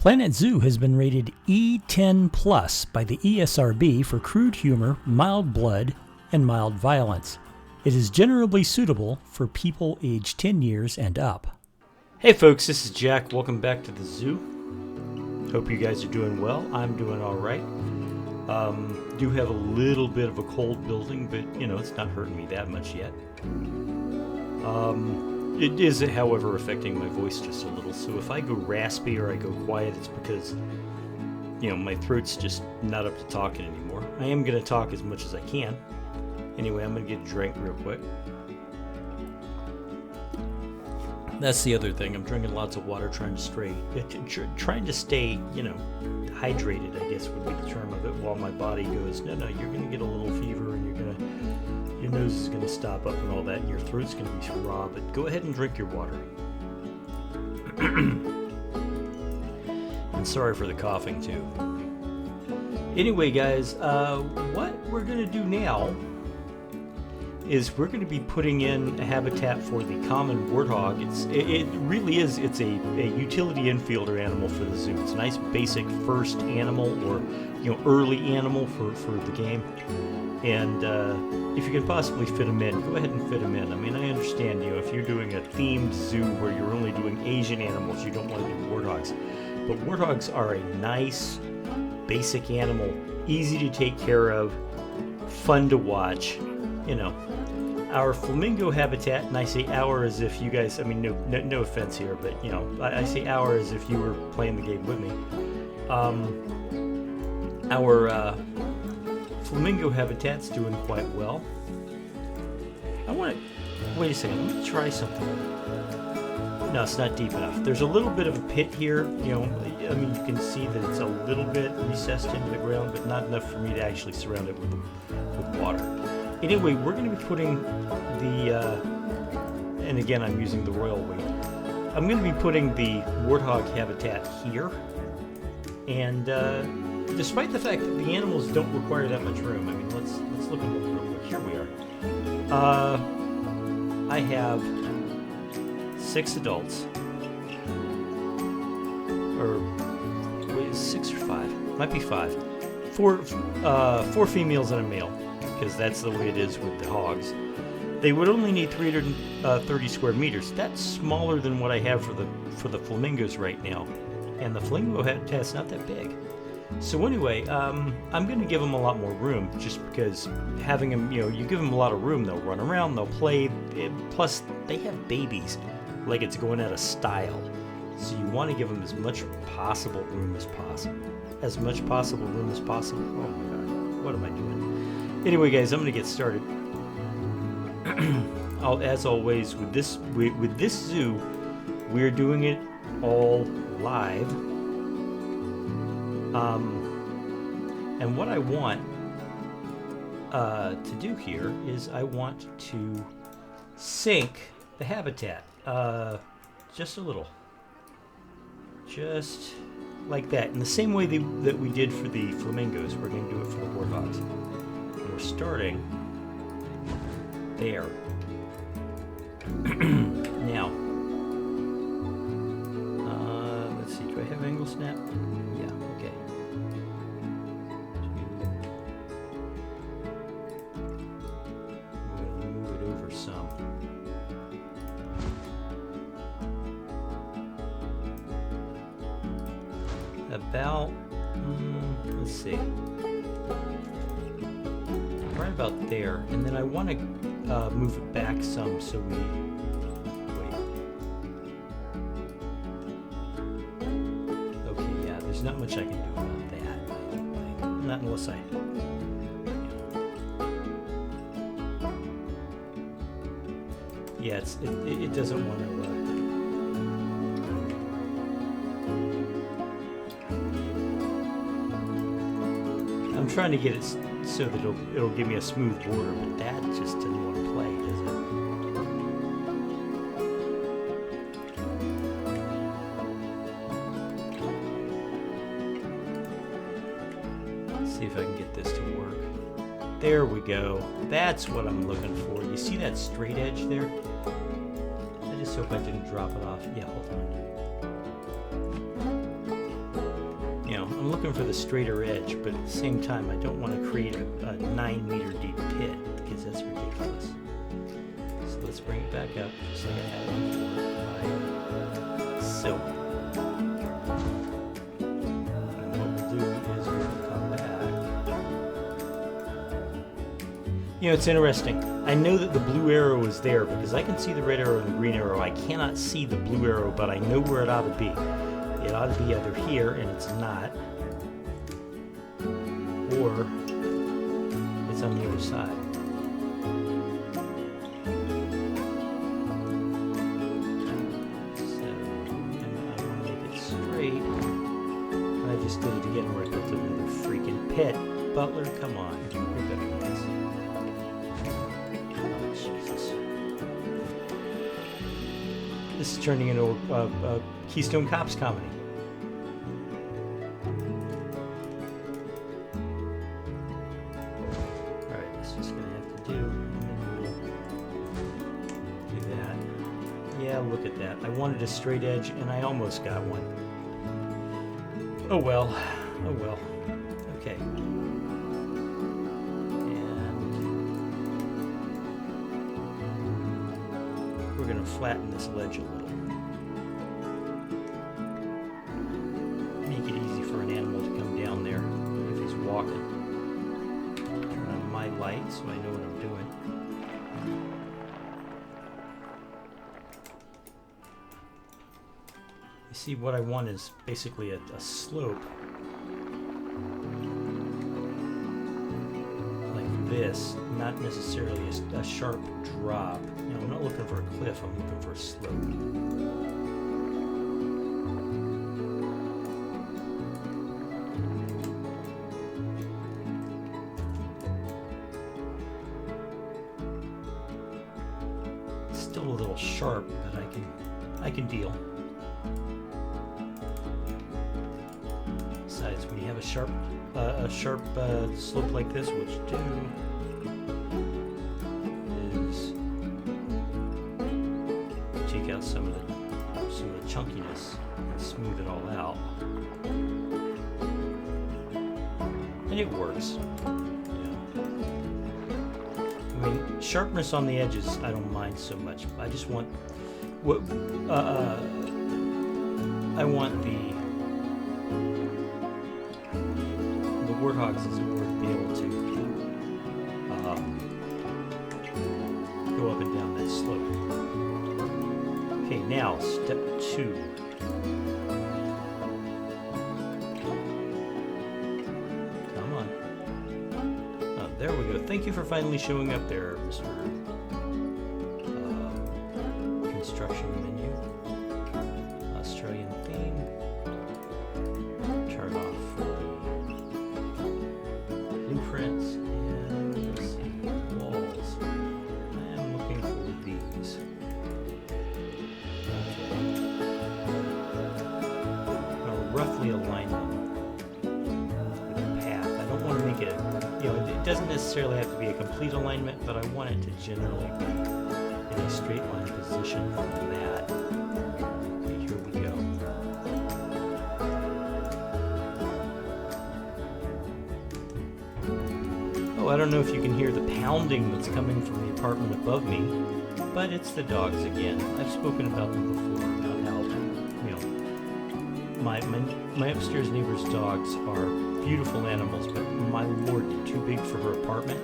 Planet Zoo has been rated E10 plus by the ESRB for crude humor, mild blood, and mild violence. It is generally suitable for people aged 10 years and up. Hey folks, this is Jack. Welcome back to the zoo. Hope you guys are doing well. I'm doing all right. Do have a little bit of a cold building, but you know, it's not hurting me that much yet. It is, however, affecting my voice just a little. So if I go raspy or I go quiet, it's because, you know, my throat's just not up to talking anymore. I am going to talk as much as I can. Anyway, I'm going to get a drink real quick. That's the other thing. I'm drinking lots of water, trying to stay, you know, hydrated, I guess would be the term of it, while my body goes, no, you're going to get a little fever and your nose is going to stop up and all that, and your throat's going to be raw, but go ahead and drink your water. And sorry for the coughing, too. Anyway, guys, what we're going to do now is we're going to be putting in a habitat for the common warthog. It really is, it's a utility infielder animal for the zoo. It's a nice basic first animal, or, you know, early animal for the game. And if you can possibly fit them in, go ahead and fit them in. I mean, I understand, you know, if you're doing a themed zoo where you're only doing Asian animals, you don't want to do warthogs. But warthogs are a nice, basic animal, easy to take care of, fun to watch, you know. Our flamingo habitat, and I say our as if you guys, I mean, no offense here, but, you know, I say our as if you were playing the game with me. Our flamingo habitat's doing quite well. I want to, wait a second, let me try something. No, it's not deep enough. There's a little bit of a pit here, you know, I mean, you can see that it's a little bit recessed into the ground, but not enough for me to actually surround it with water. Anyway, we're going to be putting the, and again, I'm using the royal weight. I'm going to be putting the warthog habitat here, and despite the fact that the animals don't require that much room, I mean, let's look at them real quick. Here we are. I have 6 adults, or wait, 6 or 5? Might be 5. 4 females and a male, because that's the way it is with the hogs. They would only need 330 square meters. That's smaller than what I have for the flamingos right now, and the flamingo habitat's not that big. So anyway, I'm going to give them a lot more room, just because having them, you know, you give them a lot of room, they'll run around, they'll play, plus they have babies, like it's going out of style. So you want to give them as much possible room as possible. As much possible room as possible. Oh my god, what am I doing? Anyway, guys, I'm going to get started. As always, with this zoo, we're doing it all live. And what I want to do here is I want to sink the habitat just a little. Just like that. In the same way that we did for the flamingos, we're going to do it for the warthogs. And we're starting there. Now, let's see, do I have angle snap? Yeah, okay. We're going to move it over some. About, let's see, right about there, and then I want to move it back some so we, wait, okay, yeah, there's not much I can do about that, not unless I, yeah, it doesn't want to, I'm trying to get it so that it'll give me a smooth border, but that just didn't want to play, does it? Let's see if I can get this to work. There we go. That's what I'm looking for. You see that straight edge there? I just hope I didn't drop it off. Yeah, hold on. You know, I'm looking for the straighter edge, but at the same time, I don't want to create a 9-meter deep pit because that's ridiculous. So let's bring it back up, just like I had it before. So, and what we'll do is we'll come back. You know, it's interesting. I know that the blue arrow is there because I can see the red arrow and the green arrow. I cannot see the blue arrow, but I know where it ought to be. It ought to be either here, and it's not, or it's on the other side. So, and I want to make it straight. I just did it again where I built another freaking pit. Butler, come on. You're better than this. Oh, Jesus. This is turning into a Keystone Cops comedy. Alright, that's just going to have to do. And then we'll do that. Yeah, look at that. I wanted a straight edge, and I almost got one. Oh well. Oh well. Okay. And we're going to flatten this ledge a little. Make it easy for an animal to come down there if he's walking. Turn on my light so I know what I'm doing. You see, what I want is basically a slope like this, not necessarily a sharp drop. You know, I'm not looking for a cliff, I'm looking for a slope. Still a little sharp, but I can deal. Besides, when you have a sharp slope like this, what you do is take out some of the chunkiness and smooth it all out, and it works. I mean, sharpness on the edges, I don't mind so much. I just want what I want the warthogs, as it were, to be able to go up and down that slope. Okay, now step 2. Come on. Oh, there we go. Thank you for finally showing up there, Mr. Construction menu. Australian theme. Turn off blueprints, and let's see, walls. I'm looking for these. Okay. I'll roughly align them with the path. I don't want to make it, you know, it doesn't necessarily have to be a complete alignment, but I want it to generally be in a straight line position from that. Okay, here we go. Oh, I don't know if you can hear the pounding that's coming from the apartment above me, but it's the dogs again. I've spoken about them before, about how, you know, my upstairs neighbor's dogs are beautiful animals, but my lord, they're too big for her apartment,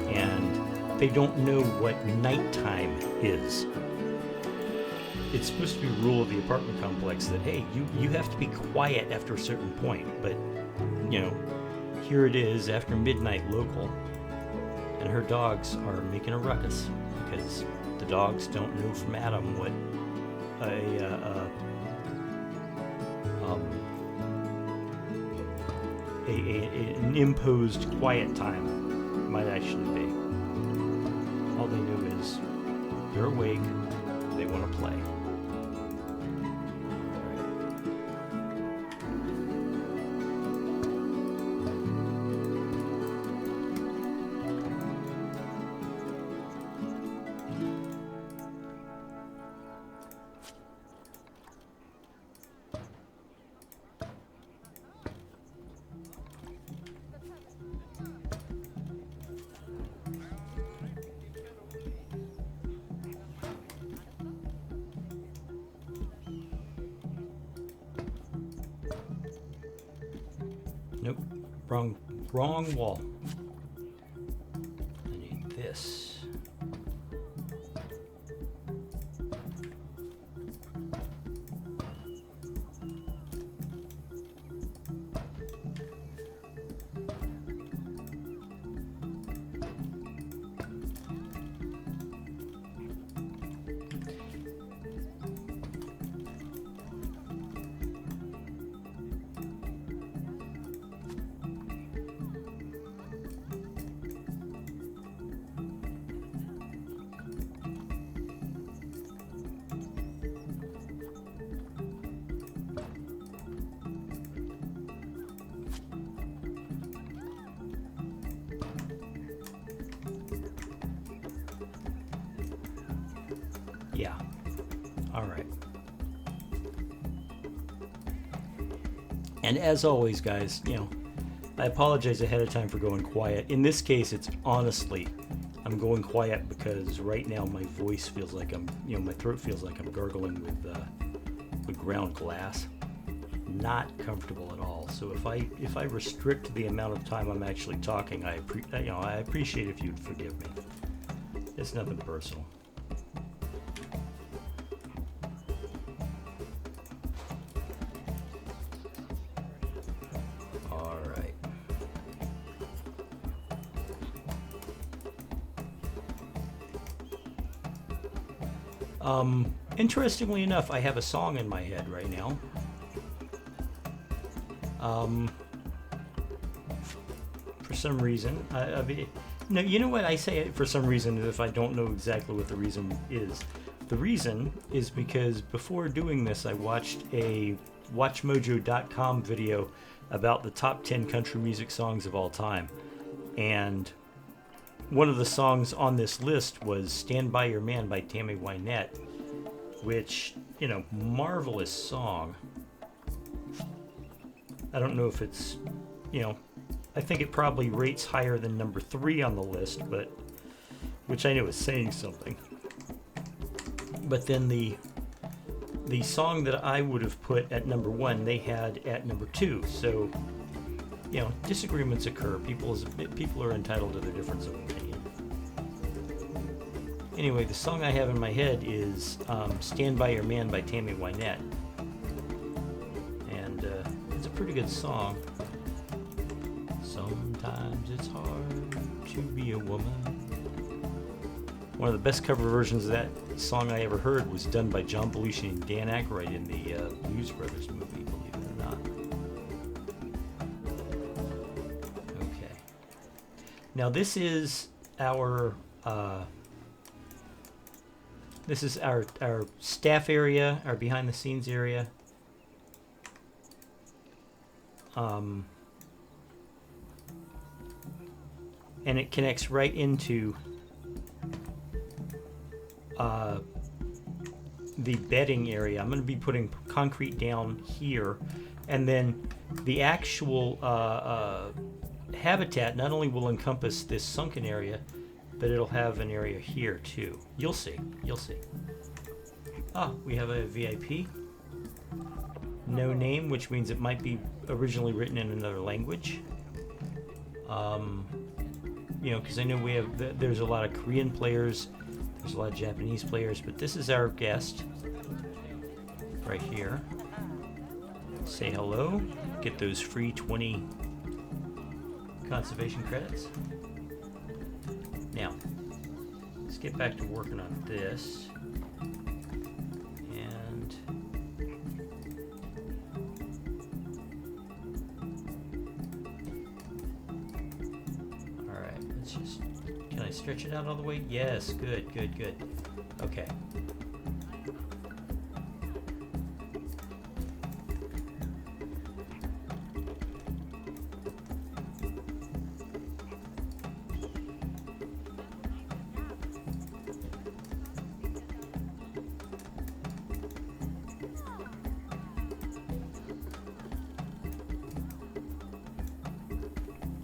and they don't know what nighttime is. It's supposed to be a rule of the apartment complex that, hey, you have to be quiet after a certain point, but, you know, here it is after midnight local, and her dogs are making a ruckus because the dogs don't know from Adam what an imposed quiet time might actually be. All they know is they're awake, they want to play. Nope. Wrong wall. I need this. Yeah. All right. And as always, guys, I apologize ahead of time for going quiet. In this case, it's honestly, I'm going quiet because right now my voice feels like my throat feels like I'm gargling with ground glass. Not comfortable at all. So if I restrict the amount of time I'm actually talking, I appreciate if you'd forgive me. It's nothing personal. Interestingly enough, I have a song in my head right now. For some reason, no, you know what? I say it for some reason if I don't know exactly what the reason is. The reason is because before doing this, I watched a WatchMojo.com video about the top 10 country music songs of all time. And one of the songs on this list was Stand By Your Man by Tammy Wynette, which, marvelous song. I don't know if it's, I think it probably rates higher than number 3 on the list, but, which I know is saying something. But then the song that I would have put at number 1, they had at number 2. So, disagreements occur. People are entitled to their difference of opinion. Anyway, the song I have in my head is Stand By Your Man by Tammy Wynette. And it's a pretty good song. Sometimes it's hard to be a woman. One of the best cover versions of that song I ever heard was done by John Belushi and Dan Aykroyd in the Blues Brothers movie, believe it or not. Okay. Now this is our staff area, our behind the scenes area. And it connects right into the bedding area. I'm going to be putting concrete down here, and then the actual habitat not only will encompass this sunken area, but it'll have an area here too. You'll see. We have a VIP. No name, which means it might be originally written in another language. Because I know there's a lot of Korean players, there's a lot of Japanese players, but this is our guest right here. Say hello, get those free 20 conservation credits. Now, let's get back to working on this. And all right, can I stretch it out all the way? Yes, good. Okay.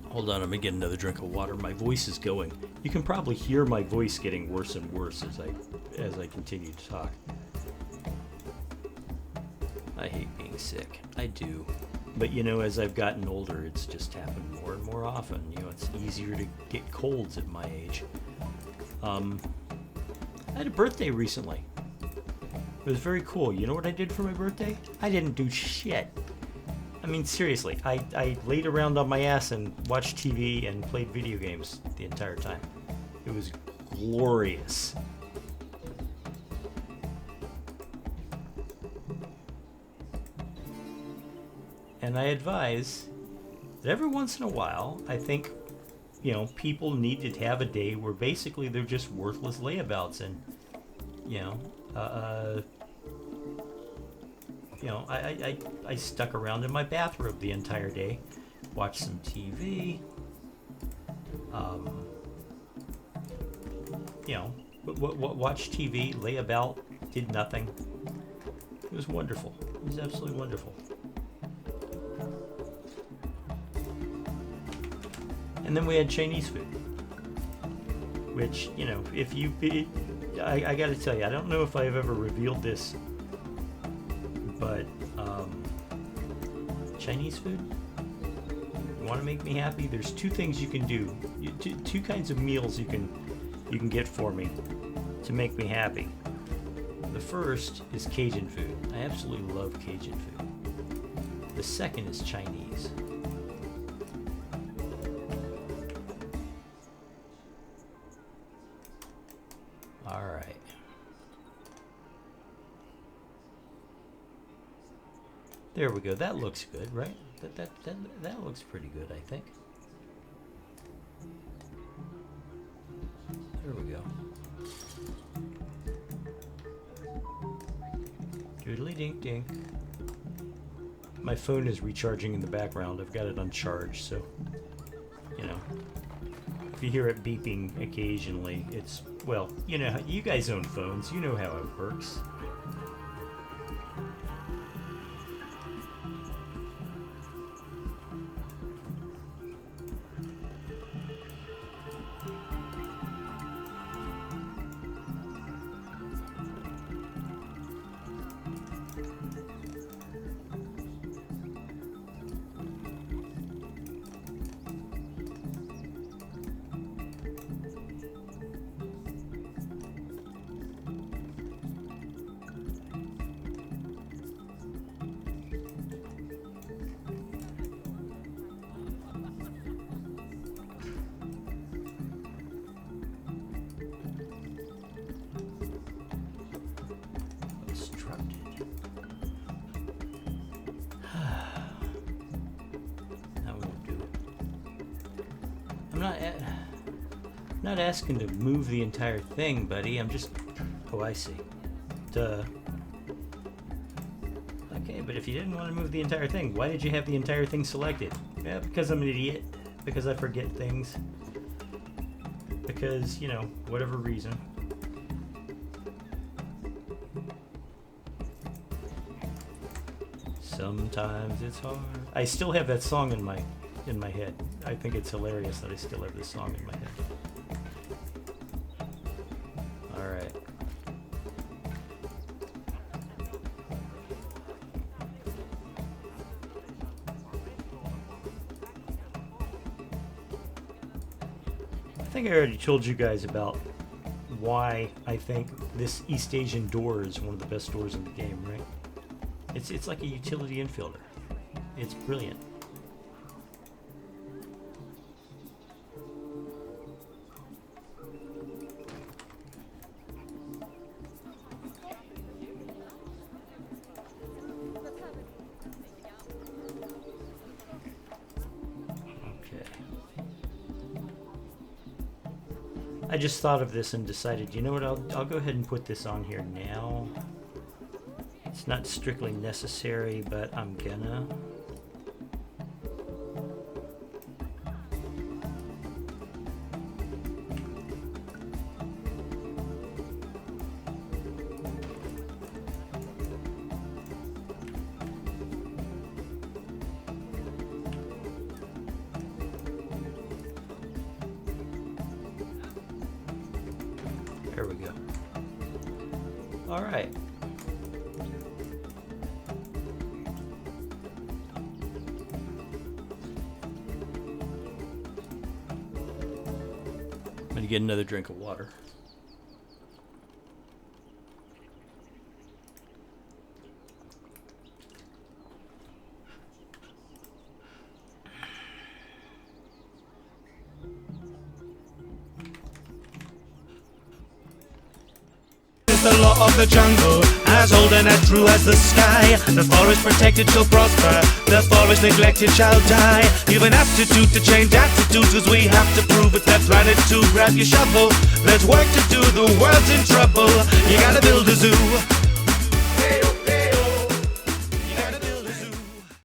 Hold on, I'm gonna get another drink of water. My voice is going. You can probably hear my voice getting worse and worse as I continue to talk. I hate being sick. I do. But you know, as I've gotten older, it's just happened more and more often. You know, it's easier to get colds at my age. I had a birthday recently. It was very cool. You know what I did for my birthday? I didn't do shit. I mean, seriously, I laid around on my ass and watched TV and played video games the entire time. It was glorious. And I advise that every once in a while, I think, you know, people need to have a day where basically they're just worthless layabouts, and, you know, I stuck around in my bathrobe the entire day, watched some TV, you know, watched TV, lay about, did nothing. It was wonderful. It was absolutely wonderful. And then we had Chinese food, which, you know, if you, I got to tell you, I don't know if I've ever revealed this, but Chinese food, you want to make me happy? There's two things you can do, two kinds of meals you can get for me to make me happy. The first is Cajun food. I absolutely love Cajun food. The second is Chinese. All right. There we go. That looks good, right? That looks pretty good, I think. There we go. Doodly dink dink. My phone is recharging in the background. I've got it on charge, so, you know, if you hear it beeping occasionally, it's, well, you know, you guys own phones. You know how it works. I'm not asking to move the entire thing, buddy. I'm just... Oh, I see. Duh. Okay, but if you didn't want to move the entire thing, why did you have the entire thing selected? Yeah, because I'm an idiot. Because I forget things. Because, you know, whatever reason. Sometimes it's hard. I still have that song in my head. I think it's hilarious that I still have this song in my head. All right. I think I already told you guys about why I think this East Asian door is one of the best doors in the game, right? It's like a utility infielder. It's brilliant. I just thought of this and decided, you know what, I'll go ahead and put this on here now. It's not strictly necessary, but I'm gonna. There we go. All right. get another drink of water. The law of the jungle, as old and as true as the sky. The forest protected shall prosper, the forest neglected shall die. You've an aptitude to change attitudes, cause we have to prove it. That's right, it's to grab your shovel. There's work to do, the world's in trouble. You gotta build a zoo.